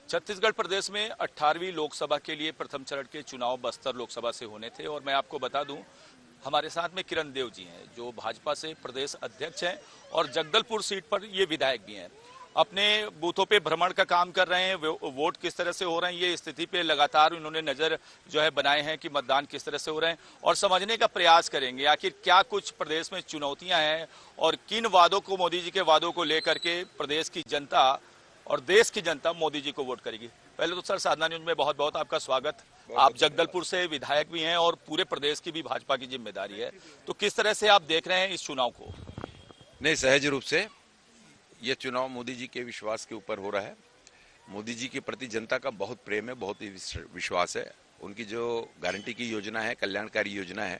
छत्तीसगढ़ प्रदेश में 18वीं लोकसभा के लिए प्रथम चरण के चुनाव बस्तर लोकसभा से होने थे और मैं आपको बता दूं हमारे साथ में किरण देव जी हैं जो भाजपा से प्रदेश अध्यक्ष हैं और जगदलपुर सीट पर ये विधायक भी हैं। अपने बूथों पे भ्रमण का काम कर रहे हैं, वोट किस तरह से हो रहे हैं ये स्थिति पे लगातार उन्होंने नजर जो है बनाए हैं कि मतदान किस तरह से हो रहे हैं और समझने का प्रयास करेंगे आखिर क्या कुछ प्रदेश में चुनौतियां हैं और किन वादों को मोदी जी के वादों को लेकर के प्रदेश की जनता और देश की जनता मोदी जी को वोट करेगी। पहले तो सर साधना न्यूज में बहुत बहुत आपका स्वागत। आप जगदलपुर से विधायक भी हैं और पूरे प्रदेश की भी भाजपा की जिम्मेदारी है, तो किस तरह से आप देख रहे हैं इस चुनाव को? नहीं, सहज रूप से ये चुनाव मोदी जी के विश्वास के ऊपर हो रहा है। मोदी जी के प्रति जनता का बहुत प्रेम है, बहुत ही विश्वास है। उनकी जो गारंटी की योजना है, कल्याणकारी योजना है,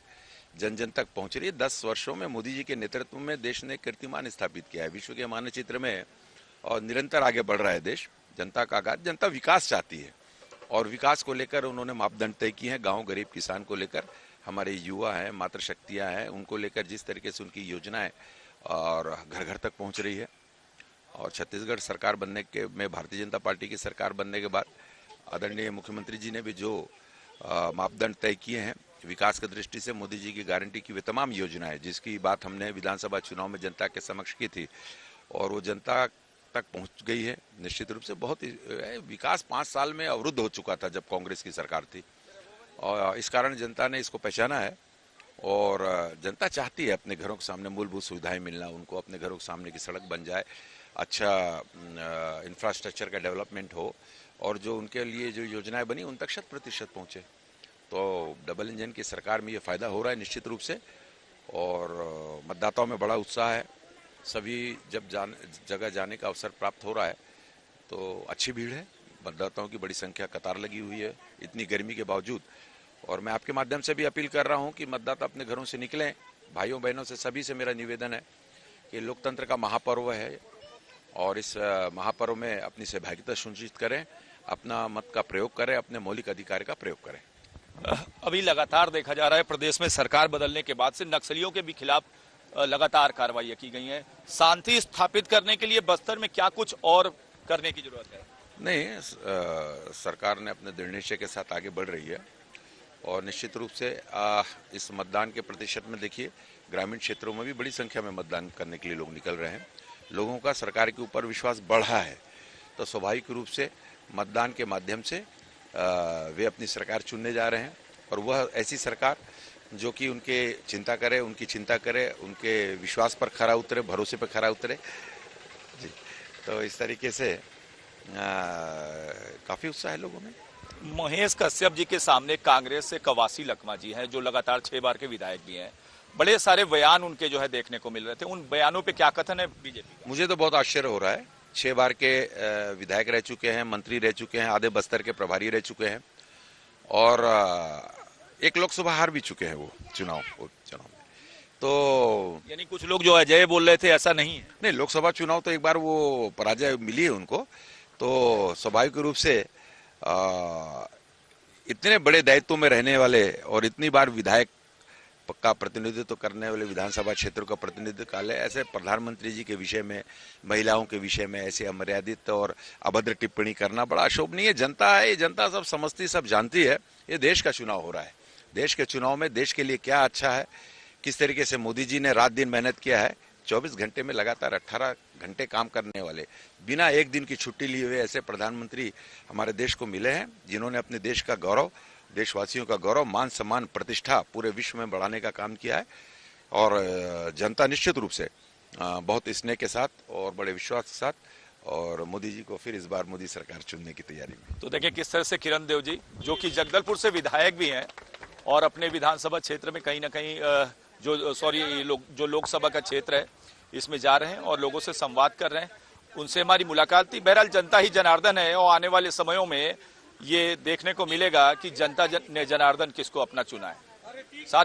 जन जन तक पहुंच रही है। 10 वर्षों में मोदी जी के नेतृत्व में देश ने कीर्तिमान स्थापित किया है विश्व के मानचित्र में और निरंतर आगे बढ़ रहा है देश। जनता का आगाज, जनता विकास चाहती है और विकास को लेकर उन्होंने मापदंड तय किए हैं। गांव गरीब किसान को लेकर, हमारे युवा हैं, मातृशक्तियां हैं, उनको लेकर जिस तरीके से उनकी योजना है और घर घर तक पहुंच रही है। और छत्तीसगढ़ सरकार बनने के में भारतीय जनता पार्टी की सरकार बनने के बाद आदरणीय मुख्यमंत्री जी ने भी जो मापदंड तय किए हैं विकास की दृष्टि से, मोदी जी की गारंटी की वे तमाम योजना है जिसकी बात हमने विधानसभा चुनाव में जनता के समक्ष की थी और वो जनता तक पहुंच गई है। निश्चित रूप से बहुत विकास 5 साल में अवरुद्ध हो चुका था जब कांग्रेस की सरकार थी और इस कारण जनता ने इसको पहचाना है और जनता चाहती है अपने घरों के सामने मूलभूत सुविधाएं मिलना, उनको अपने घरों के सामने की सड़क बन जाए, अच्छा इंफ्रास्ट्रक्चर का डेवलपमेंट हो और जो उनके लिए जो योजनाएं बनी उन तक 100% पहुंचे। तो डबल इंजन की सरकार में ये फायदा हो रहा है निश्चित रूप से और मतदाताओं में बड़ा उत्साह है। सभी जब जगह जाने का अवसर प्राप्त हो रहा है तो अच्छी भीड़ है, मतदाताओं की बड़ी संख्या कतार लगी हुई है इतनी गर्मी के बावजूद। और मैं आपके माध्यम से भी अपील कर रहा हूं कि मतदाता अपने घरों से निकलें। भाइयों बहनों से सभी से मेरा निवेदन है कि लोकतंत्र का महापर्व है और इस महापर्व में अपनी सहभागिता सुनिश्चित करें, अपना मत का प्रयोग करें, अपने मौलिक अधिकार का प्रयोग करें। अभी लगातार देखा जा रहा है प्रदेश में सरकार बदलने के बाद से नक्सलियों के भी खिलाफ लगातार कार्रवाई की गई है। शांति स्थापित करने के लिए बस्तर में क्या कुछ और करने की जरूरत है? नहीं, सरकार ने अपने दृढ़ निश्चय के साथ आगे बढ़ रही है और निश्चित रूप से इस मतदान के प्रतिशत में देखिए ग्रामीण क्षेत्रों में भी बड़ी संख्या में मतदान करने के लिए लोग निकल रहे हैं। लोगों का सरकार के ऊपर विश्वास बढ़ा है तो स्वाभाविक रूप से मतदान के माध्यम से वे अपनी सरकार चुनने जा रहे हैं और वह ऐसी सरकार जो कि उनके चिंता करे, उनकी चिंता करे, उनके विश्वास पर खरा उतरे, भरोसे पर खरा उतरे जी। तो इस तरीके से काफी उत्साह है लोगों में। महेश कश्यप जी के सामने कांग्रेस से कवासी लखमा जी हैं जो लगातार 6 बार के विधायक भी हैं। बड़े सारे बयान उनके जो है देखने को मिल रहे थे, उन बयानों पे क्या कथन है बीजेपी? मुझे तो बहुत आश्चर्य हो रहा है। 6 बार के विधायक रह चुके हैं, मंत्री रह चुके हैं, आधे बस्तर के प्रभारी रह चुके हैं और एक लोकसभा हार भी चुके हैं वो चुनाव में। तो यानी कुछ लोग जो अजय बोल रहे थे ऐसा नहीं है? नहीं, लोकसभा चुनाव तो एक बार वो पराजय मिली है उनको, तो स्वाभाविक रूप से इतने बड़े दायित्व में रहने वाले और इतनी बार विधायक का प्रतिनिधित्व करने वाले, विधानसभा क्षेत्रों का प्रतिनिधित्व कर ले, ऐसे प्रधानमंत्री जी के विषय में, महिलाओं के विषय में ऐसे अमर्यादित और अभद्र टिप्पणी करना बड़ा अशोभनीय। जनता है, जनता सब समझती, सब जानती है। ये देश का चुनाव हो रहा है। देश के चुनाव में देश के लिए क्या अच्छा है, किस तरीके से मोदी जी ने रात दिन मेहनत किया है। 24 घंटे में लगातार 18 घंटे काम करने वाले, बिना एक दिन की छुट्टी लिए हुए ऐसे प्रधानमंत्री हमारे देश को मिले हैं जिन्होंने अपने देश का गौरव, देशवासियों का गौरव, मान सम्मान, प्रतिष्ठा पूरे विश्व में बढ़ाने का काम किया है। और जनता निश्चित रूप से बहुत स्नेह के साथ और बड़े विश्वास के साथ और मोदी जी को फिर इस बार मोदी सरकार चुनने की तैयारी में। तो देखिए किस तरह से किरण देव जी जो कि जगदलपुर से विधायक भी हैं और अपने विधानसभा क्षेत्र में कहीं ना कहीं जो लोकसभा का क्षेत्र है इसमें जा रहे हैं और लोगों से संवाद कर रहे हैं, उनसे हमारी मुलाकात थी। बहरहाल जनता ही जनार्दन है और आने वाले समयों में ये देखने को मिलेगा कि जनता ने जनार्दन किसको अपना चुना है। साथ